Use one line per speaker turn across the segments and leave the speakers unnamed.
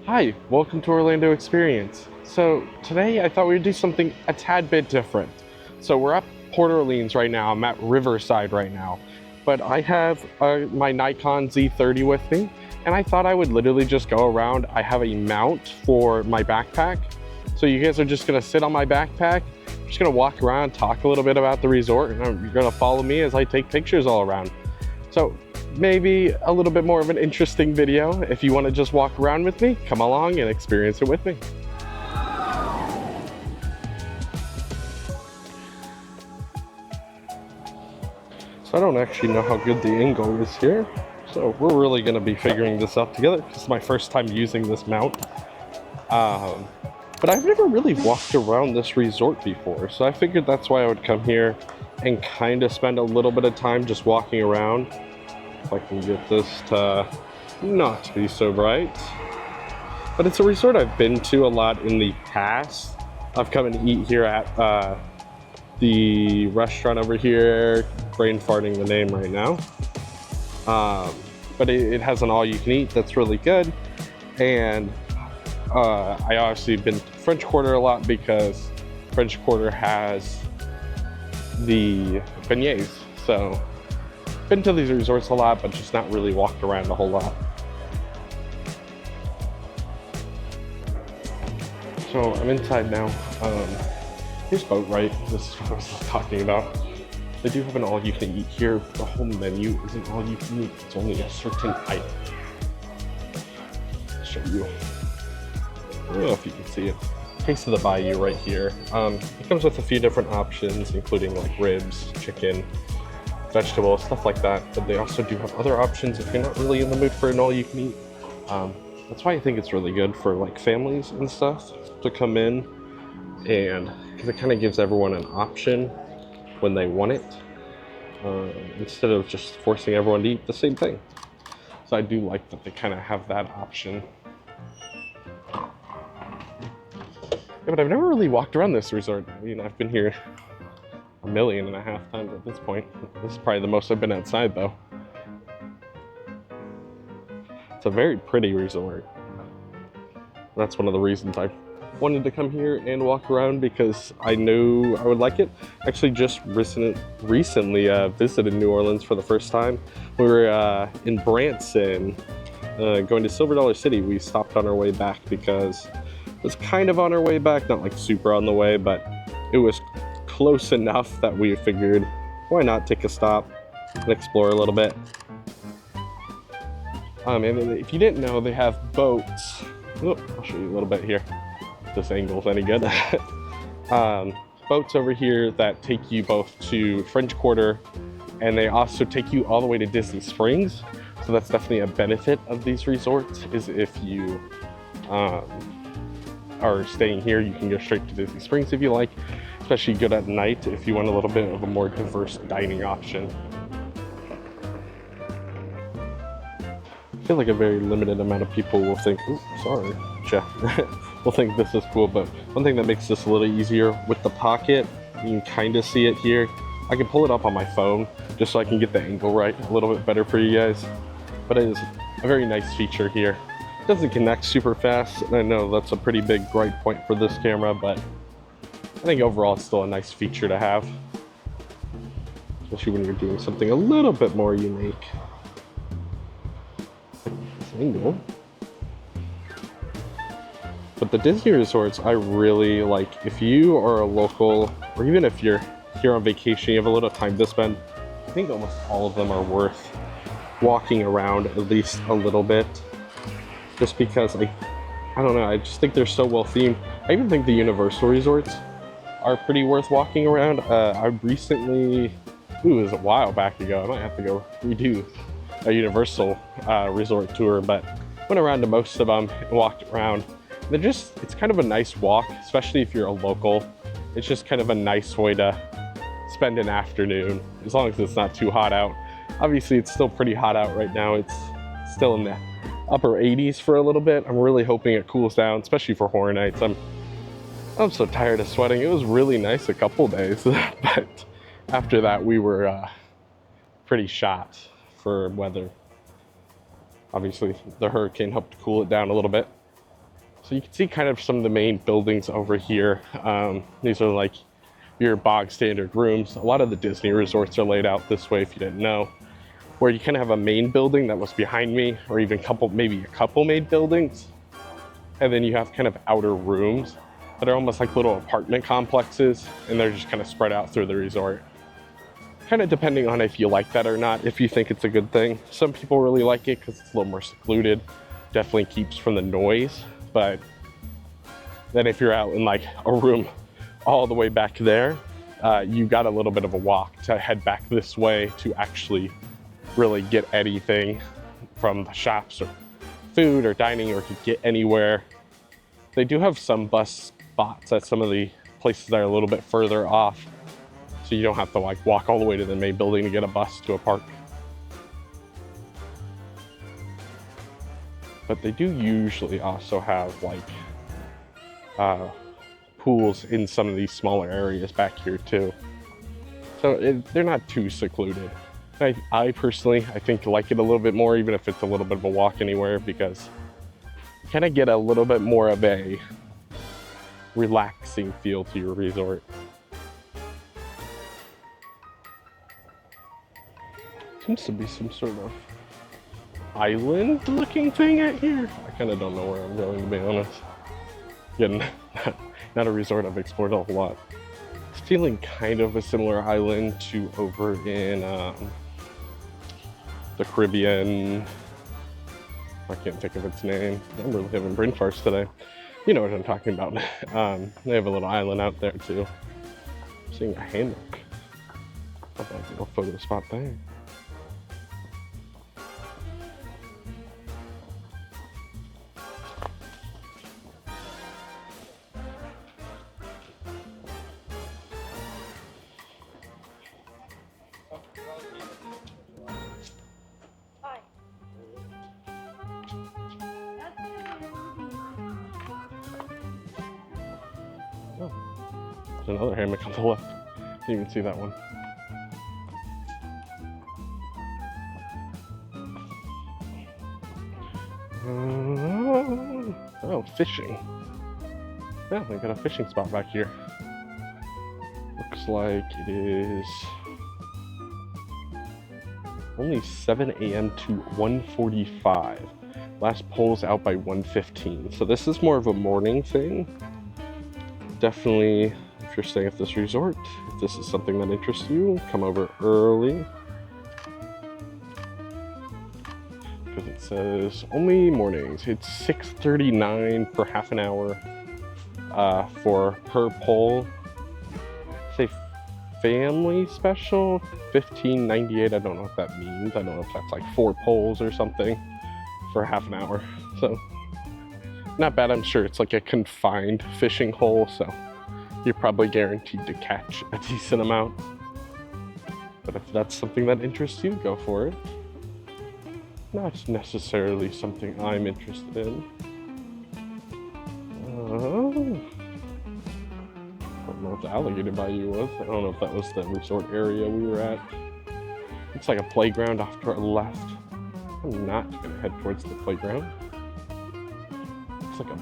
Hi, welcome to Orlando Experience. So today I thought we'd do something a tad bit different. So we're at Port Orleans right now. I'm at Riverside right now, but I have my Nikon Z30 with me, and I thought I would literally just go around. I have a mount for my backpack, so you guys are just gonna sit on my backpack. I'm just gonna walk around, talk a little bit about the resort, and you're gonna follow me as I take pictures all around. So maybe a little bit more of an interesting video. If you want to just walk around with me, come along and experience it with me. So I don't actually know how good the angle is here. So we're really going to be figuring this out together. This is my first time using this mount. But I've never really walked around this resort before. So I figured that's why I would come here and kind of spend a little bit of time just walking around. If I can get this to not be so bright. But it's a resort I've been to a lot in the past. I've come and eat here at the restaurant over here, brain farting the name right now. But it has an all-you-can-eat that's really good. And I obviously been to French Quarter a lot because French Quarter has the beignets. So been to these resorts a lot, but just not really walked around a whole lot. So I'm inside now. Here's Boat Right. This is what I was talking about. They do have an all-you-can-eat here. The whole menu isn't all-you-can-eat. It's only a certain item. I'll show you. I don't know if you can see it. Taste of the Bayou right here. It comes with a few different options, including like ribs, chicken, vegetables, stuff like that. But they also do have other options if you're not really in the mood for an all-you-can-eat. That's why I think it's really good for like families and stuff to come in, and because it kind of gives everyone an option when they want it, instead of just forcing everyone to eat the same thing. So I do like that they kind of have that option. Yeah, but I've never really walked around this resort. I mean, I've been here 1.5 million times at this point. This is probably the most I've been outside though. It's a very pretty resort. That's one of the reasons I wanted to come here and walk around, because I knew I would like it. Actually just recently visited New Orleans for the first time. We were in Branson, going to Silver Dollar City. We stopped on our way back because it was kind of on our way back, not like super on the way, but it was close enough that we figured, why not take a stop and explore a little bit. And if you didn't know, they have boats. Oh, I'll show you a little bit here. If this angle's any good. Boats over here that take you both to French Quarter, and they also take you all the way to Disney Springs. So that's definitely a benefit of these resorts, is if you are staying here, you can go straight to Disney Springs if you like, especially good at night if you want a little bit of a more diverse dining option. I feel like a very limited amount of people will think, will think this is cool, but one thing that makes this a little easier with the pocket, you can kind of see it here. I can pull it up on my phone just so I can get the angle right a little bit better for you guys. But it is a very nice feature here. It doesn't connect super fast, and I know that's a pretty big gripe point for this camera, but I think overall it's still a nice feature to have, especially when you're doing something a little bit more unique. Angle. But the Disney resorts, I really like. If you are a local, or even if you're here on vacation, you have a little time to spend, I think almost all of them are worth walking around at least a little bit. Just because I don't know, I just think they're so well themed. I even think the Universal resorts are pretty worth walking around. I recently, it was a while back ago, I might have to go redo a Universal resort tour, but went around to most of them and walked around. It's kind of a nice walk, especially if you're a local. It's just kind of a nice way to spend an afternoon, as long as it's not too hot out. Obviously, it's still pretty hot out right now. It's still in the upper 80s for a little bit. I'm really hoping it cools down, especially for horror nights. I'm so tired of sweating. It was really nice a couple days, but after that we were pretty shot for weather. Obviously, the hurricane helped to cool it down a little bit. So you can see kind of some of the main buildings over here. These are like your bog standard rooms. A lot of the Disney resorts are laid out this way, if you didn't know, where you kind of have a main building that was behind me, or even maybe a couple main buildings. And then you have kind of outer rooms that are almost like little apartment complexes, and they're just kind of spread out through the resort. Kind of depending on if you like that or not, if you think it's a good thing. Some people really like it because it's a little more secluded, definitely keeps from the noise. But then if you're out in like a room all the way back there, you got a little bit of a walk to head back this way to actually really get anything from the shops or food or dining, or to get anywhere. They do have some bus spots at some of the places that are a little bit further off, so you don't have to like walk all the way to the main building to get a bus to a park. But they do usually also have like pools in some of these smaller areas back here too. So they're not too secluded. I personally, I think like it a little bit more, even if it's a little bit of a walk anywhere, because you kind of get a little bit more of a relaxing feel to your resort. Seems to be some sort of island looking thing out here. I kind of don't know where I'm going, to be honest. Again, not a resort I've explored a whole lot. It's feeling kind of a similar island to over in the Caribbean. I can't think of its name. I'm really having brain farts today. You know what I'm talking about. They have a little island out there too. I'm seeing a hammock. How about a little photo spot there? Oh, there's another hammock on the left. You can see that one. Oh, fishing. Yeah, we got a fishing spot back here. Looks like it is only 7 a.m. to 1:45. Last poll's out by 1:15. So this is more of a morning thing. Definitely, if you're staying at this resort, if this is something that interests you, come over early. Because it says only mornings. It's $6.39 per half an hour for per poll. Say family special, $15.98. I don't know what that means. I don't know if that's like 4 polls or something for half an hour. So not bad. I'm sure it's like a confined fishing hole, so you're probably guaranteed to catch a decent amount. But if that's something that interests you, go for it. Not necessarily something I'm interested in. I don't know what the alligator bayou was. I don't know if that was the resort area we were at. Looks like a playground off to our left. I'm not gonna head towards the playground. Looks like a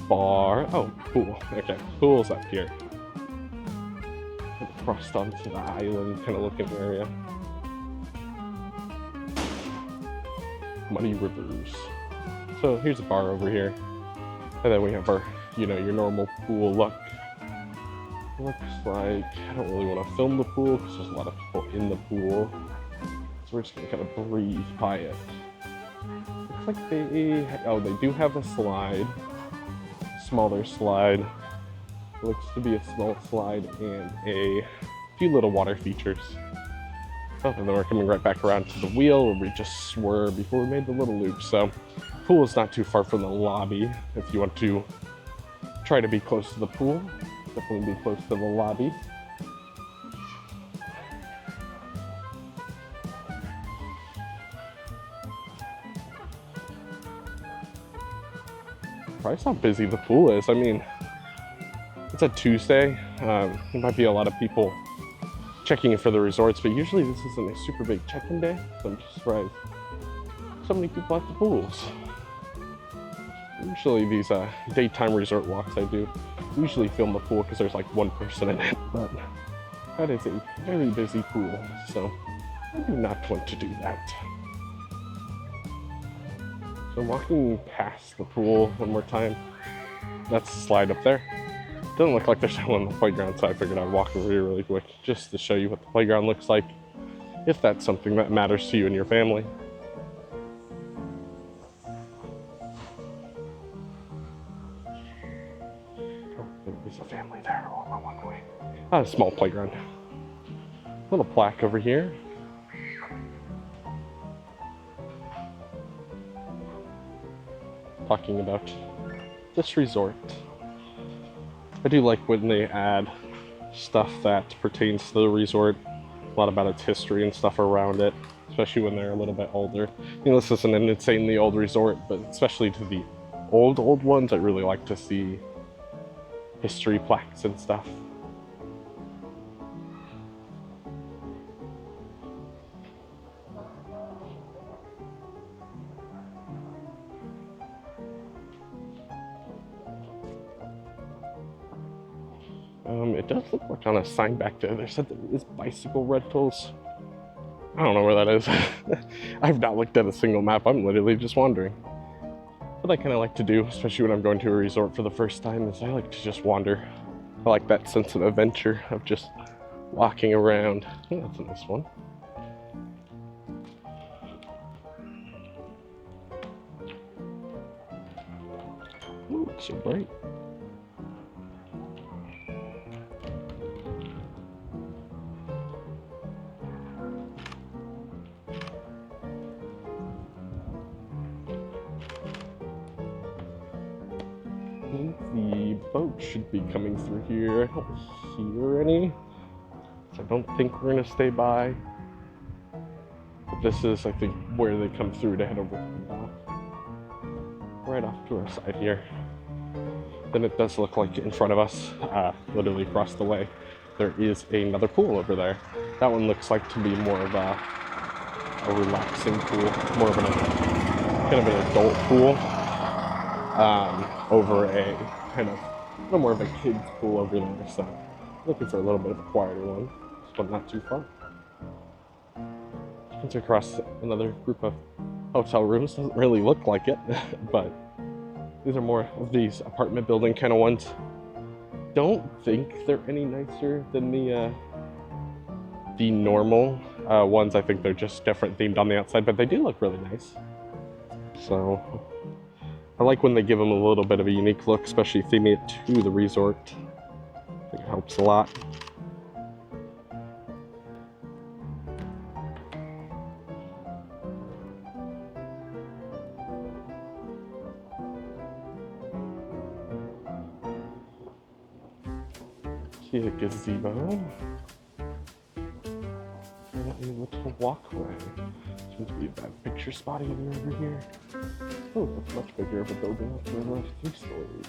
bar. Oh, pool. Okay, pool's up here. Crossed onto the island kind of looking area. Muddy Rivers. So here's a bar over here. And then we have our, you know, your normal pool look. Looks like, I don't really want to film the pool because there's a lot of people in the pool. So we're just gonna kind of breeze by it. Looks like they do have a slide. Smaller slide. Looks to be a small slide and a few little water features. Oh, and then we're coming right back around to the wheel where we just swerved before we made the little loop. So pool is not too far from the lobby. If you want to try to be close to the pool, definitely be close to the lobby. Surprised how busy the pool is. I mean, it's a Tuesday. There might be a lot of people checking in for the resorts, but usually this isn't a super big check-in day, so I'm just surprised so many people at the pools. Usually these daytime resort walks I do usually film the pool because there's like one person in it, but that is a very busy pool, so I do not want to do that. So walking past the pool one more time, that's the slide up there. Doesn't look like there's anyone on the playground, so I figured I'd walk over here really quick just to show you what the playground looks like, if that's something that matters to you and your family. Oh, there's a family there all on one way. A small playground. Little plaque over here. Talking about this resort. I do like when they add stuff that pertains to the resort, a lot about its history and stuff around it, especially when they're a little bit older. You know, this isn't an insanely old resort, but especially to the old ones, I really like to see history plaques and stuff. It does look like on a sign back there, there said there is bicycle rentals. I don't know where that is. I've not looked at a single map, I'm literally just wandering. What I kind of like to do, especially when I'm going to a resort for the first time, is I like to just wander. I like that sense of adventure of just walking around. Oh, that's a nice one. Ooh, it's so bright. The boat should be coming through here. I don't hear any, so I don't think we're gonna stay by. But this is, I think, where they come through to head over to the dock. Right off to our side here. Then it does look like in front of us, literally across the way, there is another pool over there. That one looks like to be more of a relaxing pool, more of kind of an adult pool. Over a kind of a little more of a kid's pool over there, so looking for a little bit of a quieter one, but not too far. It's across another group of hotel rooms. Doesn't really look like it, but these are more of these apartment building kind of ones. Don't think they're any nicer than the normal ones. I think they're just different themed on the outside, but they do look really nice. So I like when they give them a little bit of a unique look, especially theming it to the resort. I think it helps a lot. See a gazebo. And a little walkway. Seems to be a bad picture spot even over here. Oh, that's much bigger of a building up there, like 3 stories.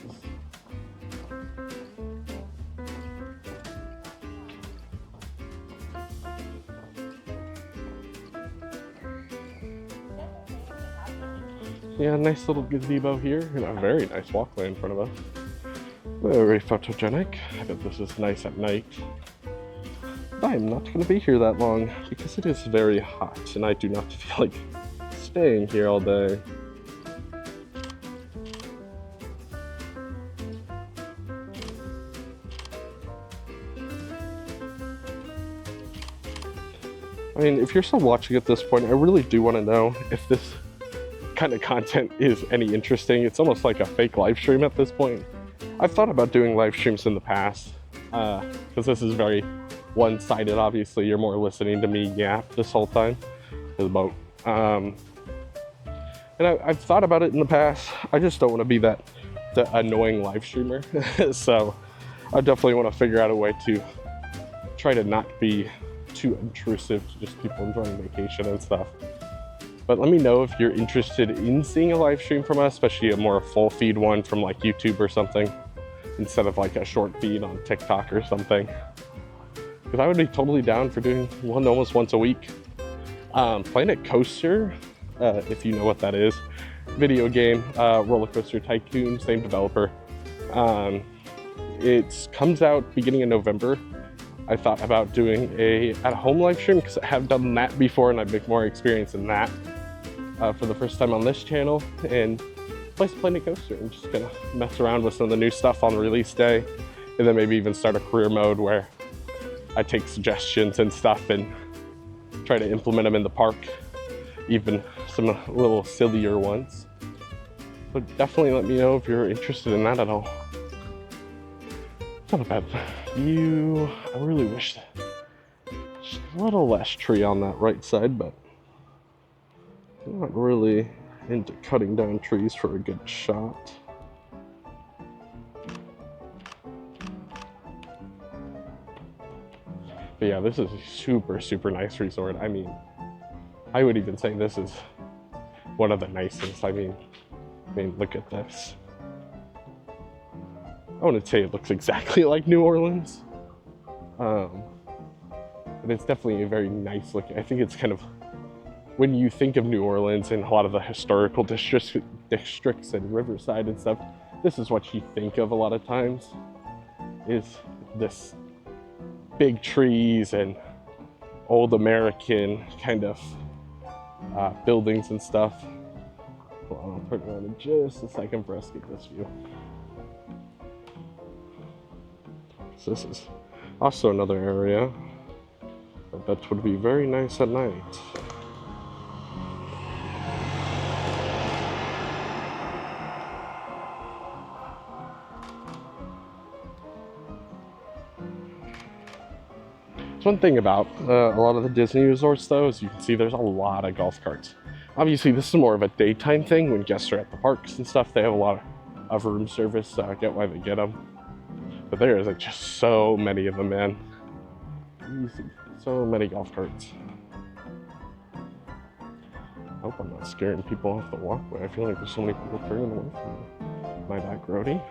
Yeah, nice little gazebo here, and a very nice walkway in front of us. Very photogenic. I bet this is nice at night. But I am not going to be here that long because it is very hot, and I do not feel like staying here all day. I mean, if you're still watching at this point, I really do want to know if this kind of content is any interesting. It's almost like a fake live stream at this point. I've thought about doing live streams in the past, because this is very one-sided. Obviously, you're more listening to me yap this whole time, the boat. And I've thought about it in the past. I just don't want to be the annoying live streamer. So I definitely want to figure out a way to try to not be too intrusive to just people enjoying vacation and stuff. But let me know if you're interested in seeing a live stream from us, especially a more full feed one from like YouTube or something, instead of like a short feed on TikTok or something. Because I would be totally down for doing one almost once a week. Planet Coaster, if you know what that is video game, Roller Coaster Tycoon, same developer. It comes out beginning of November. I thought about doing a at-home live stream because I have done that before and I've been more experience in that for the first time on this channel, and play some Planet Coaster and just gonna mess around with some of the new stuff on release day, and then maybe even start a career mode where I take suggestions and stuff and try to implement them in the park, even some little sillier ones. But definitely let me know if you're interested in that at all. It's not a bad view. I really wish just a little less tree on that right side, but I'm not really into cutting down trees for a good shot. But yeah, this is a super, super nice resort. I mean, I would even say this is one of the nicest. I mean, look at this. I wouldn't say it looks exactly like New Orleans, but it's definitely a very nice looking. I think it's kind of, when you think of New Orleans and a lot of the historical districts and Riverside and stuff, this is what you think of a lot of times, is this big trees and old American kind of buildings and stuff. Hold on, I'll turn around in just a second for us to get this view. So this is also another area that would be very nice at night. One thing about a lot of the Disney resorts though is you can see there's a lot of golf carts. Obviously this is more of a daytime thing when guests are at the parks and stuff. They have a lot of room service, so I get why they get them. But there is just so many of them, man. Easy. So many golf carts. I hope I'm not scaring people off the walkway. I feel like there's so many people turning away from me. Am I that grody?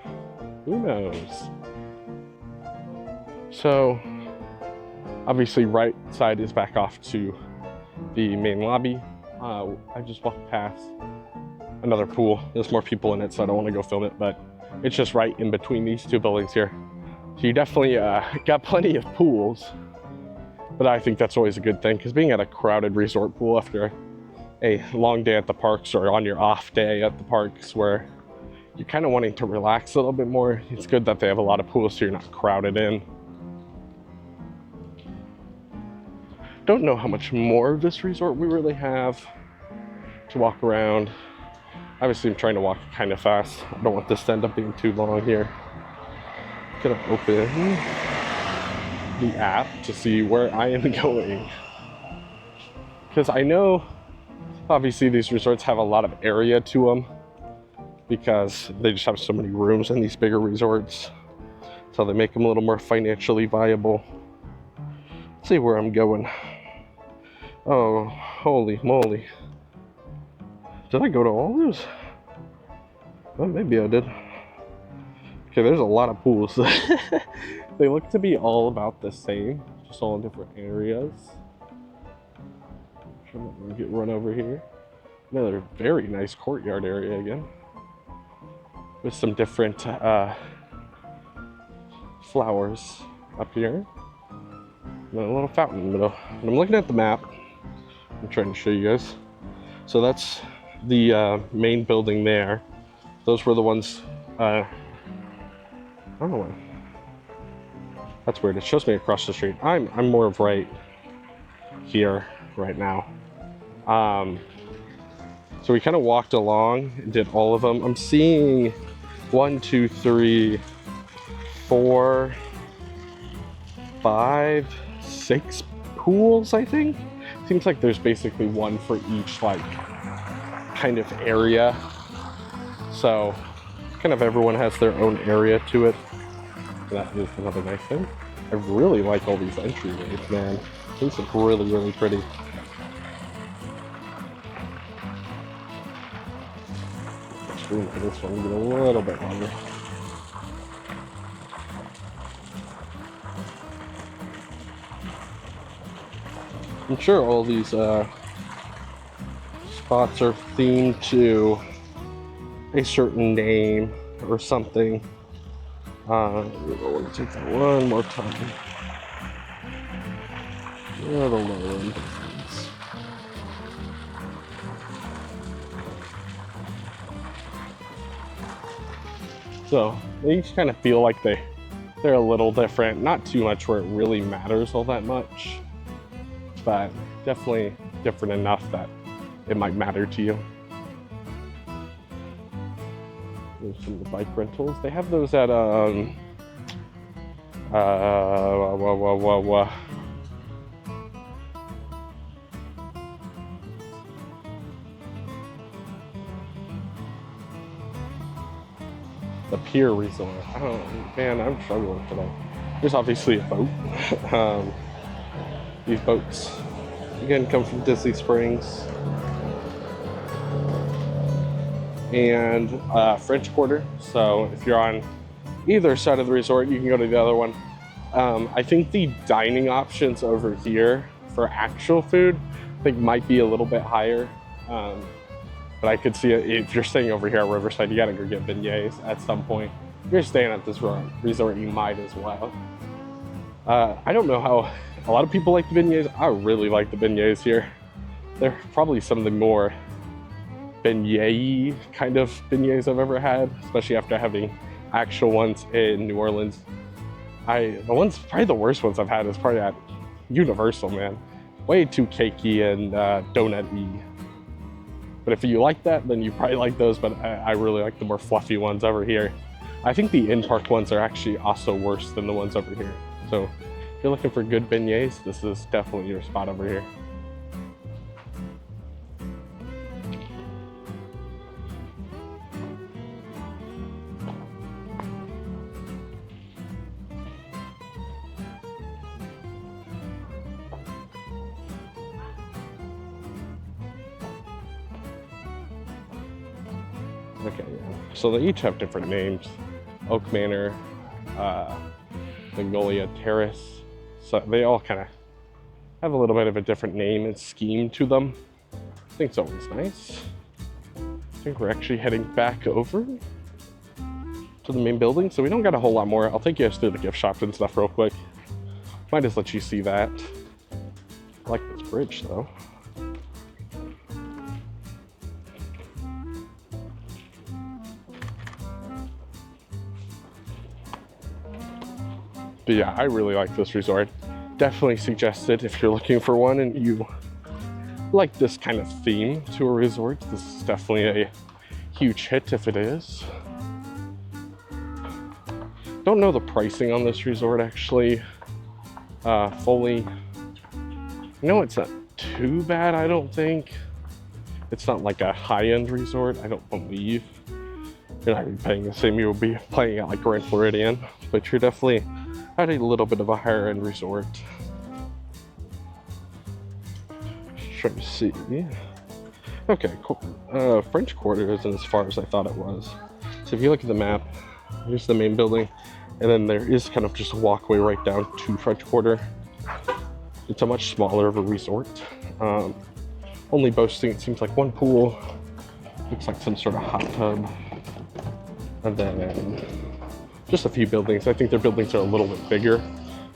Who knows? So, obviously, right side is back off to the main lobby. I just walked past another pool. There's more people in it, so I don't want to go film it, but it's just right in between these two buildings here. So you definitely got plenty of pools, but I think that's always a good thing, because being at a crowded resort pool after a long day at the parks or on your off day at the parks where you're kind of wanting to relax a little bit more, it's good that they have a lot of pools so you're not crowded in. Don't know how much more of this resort we really have to walk around. Obviously, I'm trying to walk kind of fast. I don't want this to end up being too long here. Gonna open the app to see where I am going. Because I know, obviously, these resorts have a lot of area to them because they just have so many rooms in these bigger resorts. So they make them a little more financially viable. Let's see where I'm going. Oh, holy moly. Did I go to all those? Well, maybe I did. Okay, there's a lot of pools. They look to be all about the same, just all in different areas. I'm gonna get run over here. Another very nice courtyard area again, with some different flowers up here. And a little fountain in the middle. And I'm looking at the map. I'm trying to show you guys. So that's the main building there. Those were the ones. I don't know why. That's weird. It shows me across the street. I'm more of right here right now. So we kind of walked along and did all of them. I'm seeing 1, 2, 3, 4, 5, 6 pools, I think. Seems like there's basically one for each like kind of area. So kind of everyone has their own area to it. That is another nice thing. I really like all these entryways, man. These look really, really pretty. Screen for this one, get a little bit longer. I'm sure all these spots are themed to a certain name or something. We're going to take that one more time. Yeah, the lower end. So they each kind of feel like they're a little different. Not too much where it really matters all that much, but definitely different enough that it might matter to you. There's some of the bike rentals. They have those at the Pier Resort. Oh man, I'm struggling today. There's obviously a boat. These boats again come from Disney Springs and French Quarter. So if you're on either side of the resort, you can go to the other one. I think the dining options over here for actual food, I think might be a little bit higher. But I could see it, if you're staying over here at Riverside, you gotta go get beignets at some point. If you're staying at this resort, you might as well. I don't know how a lot of people like the beignets. I really like the beignets here. They're probably some of the more beignet-y kind of beignets I've ever had, especially after having actual ones in New Orleans. Probably the worst ones I've had is probably at Universal, man. Way too cakey and donut-y. But if you like that, then you probably like those, but I really like the more fluffy ones over here. I think the in-park ones are actually also worse than the ones over here. So if you're looking for good beignets, this is definitely your spot over here. Okay, yeah. So they each have different names. Oak Manor, Magnolia Terrace. So they all kind of have a little bit of a different name and scheme to them. I think it's always nice. I think we're actually heading back over to the main building, so we don't got a whole lot more. I'll take you guys through the gift shop and stuff real quick. Might just let you see that. I like this bridge though. But yeah, I really like this resort. Definitely suggest it if you're looking for one and you like this kind of theme to a resort. This is definitely a huge hit if it is. Don't know the pricing on this resort actually fully. No, it's not too bad, I don't think. It's not like a high-end resort, I don't believe. You're not gonna be paying the same you would be playing at like Grand Floridian, but you're definitely at a little bit of a higher end resort. Just trying to see. Okay, cool. French Quarter isn't as far as I thought it was. So if you look at the map, here's the main building, and then there is kind of just a walkway right down to French Quarter. It's a much smaller of a resort. Only boasting, it seems like one pool. Looks like some sort of hot tub. And then just a few buildings. I think their buildings are a little bit bigger.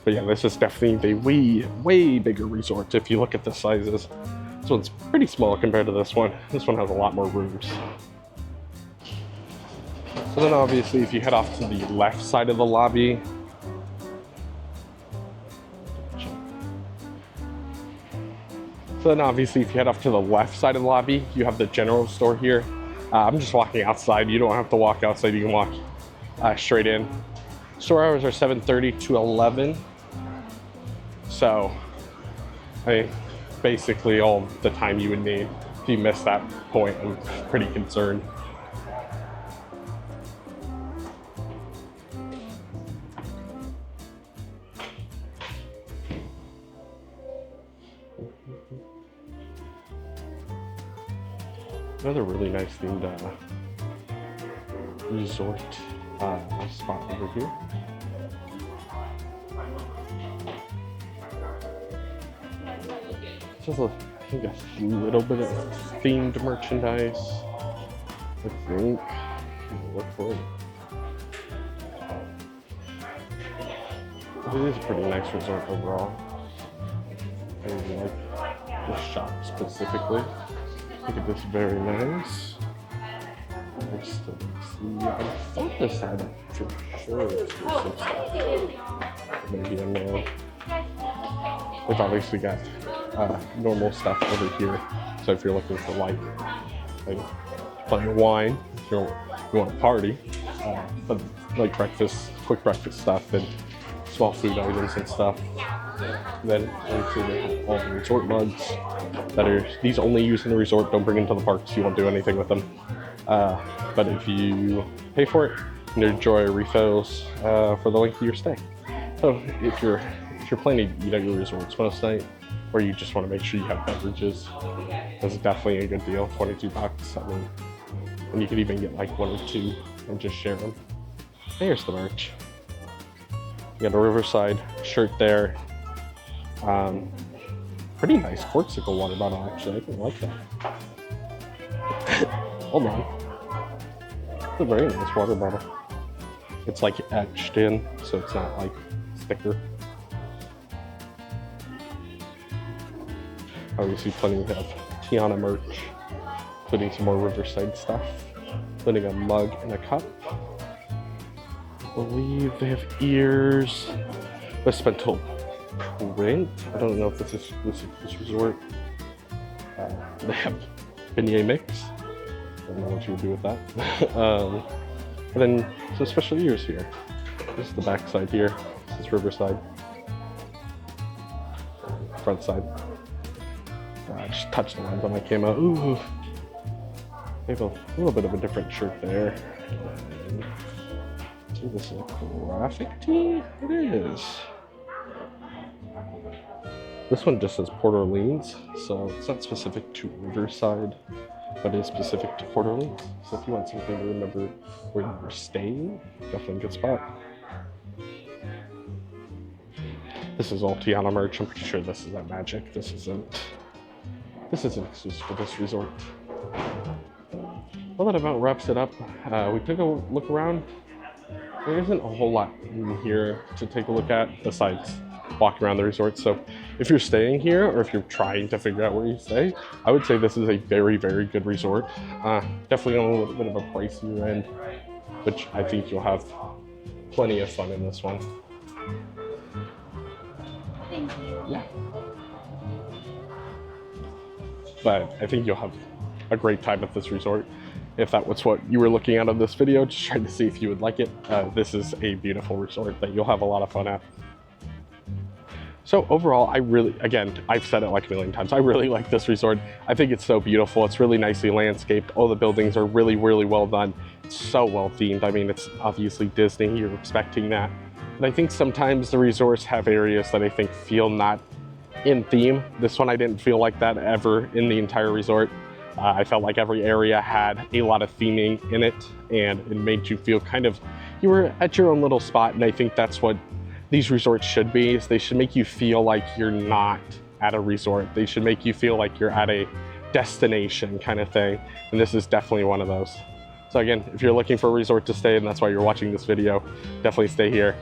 But yeah, this is definitely the way bigger resort if you look at the sizes. This one's pretty small compared to this one. This one has a lot more rooms. So then obviously if you head off to the left side of the lobby, you have the general store here. I'm just walking outside. You don't have to walk outside, you can walk straight in. Store hours are 7:30 to 11. So, basically all the time you would need. If you miss that point, I'm pretty concerned. Another really nice themed resort spot over here. Just I think a little bit of themed merchandise, I think. look for it. But it is a pretty nice resort overall. I really like the shop specifically. I think it is very nice. Just to see, I thought this had for sure some stuff. Maybe I'm wrong. They've obviously got normal stuff over here. So if you're looking for like plenty of wine, if you want to party, but like breakfast, quick breakfast stuff, and small food items and stuff. Then obviously they have all the resort mugs that are these only used in the resort. Don't bring them to the parks. You won't do anything with them. But if you pay for it, you can enjoy refills for the length of your stay. So if you're planning to eat at your resorts most night, or you just want to make sure you have beverages, this is definitely a good deal. 22 bucks. I mean, and you could even get like 1 or 2 and just share them. Here's the merch. You got a Riverside shirt there. Pretty nice Corksicle water bottle, actually. I kind of like that. Hold on. It's a very nice water bottle. It's like etched in, so it's not like sticker. Obviously, plenty of Tiana merch, including some more Riverside stuff, including a mug and a cup. I believe they have ears. West Pentel print. I don't know if this is exclusive to this resort. They have beignet mix. I don't know what you would do with that. And then some special ears here. This is the back side here. This is Riverside. Front side. I just touched the lens on my camo. Ooh. They have a little bit of a different shirt there. This is a graphic tee? It is. This one just says Port Orleans, so it's not specific to Riverside, but it is specific to Port Orleans. So if you want something to remember where you were staying, definitely a good spot. This is all Tiana merch. I'm pretty sure this is at Magic. This isn't exclusive for this resort. Well, that about wraps it up. We took a look around. There isn't a whole lot in here to take a look at besides walking around the resort. So if you're staying here or if you're trying to figure out where you stay, I would say this is a very, very good resort. Definitely on a little bit of a pricier end, which I think you'll have plenty of fun in this one.
Thank you.
Yeah. But I think you'll have a great time at this resort. If that was what you were looking at on this video, just trying to see if you would like it. This is a beautiful resort that you'll have a lot of fun at. So overall, again, I've said it like a million times, I really like this resort. I think it's so beautiful. It's really nicely landscaped. All the buildings are really, really well done. It's so well themed. I mean, it's obviously Disney, you're expecting that. But I think sometimes the resorts have areas that I think feel not in theme. This one, I didn't feel like that ever in the entire resort. I felt like every area had a lot of theming in it, and it made you feel kind of, you were at your own little spot, and I think that's what these resorts should be, is they should make you feel like you're not at a resort. They should make you feel like you're at a destination kind of thing, and this is definitely one of those. So again, if you're looking for a resort to stay and that's why you're watching this video, definitely stay here.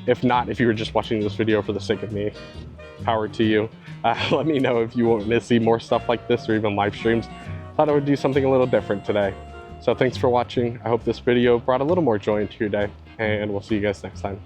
If not, if you were just watching this video for the sake of me, power to you. Let me know if you want to see more stuff like this or even live streams. Thought I would do something a little different today. So thanks for watching. I hope this video brought a little more joy into your day, and we'll see you guys next time.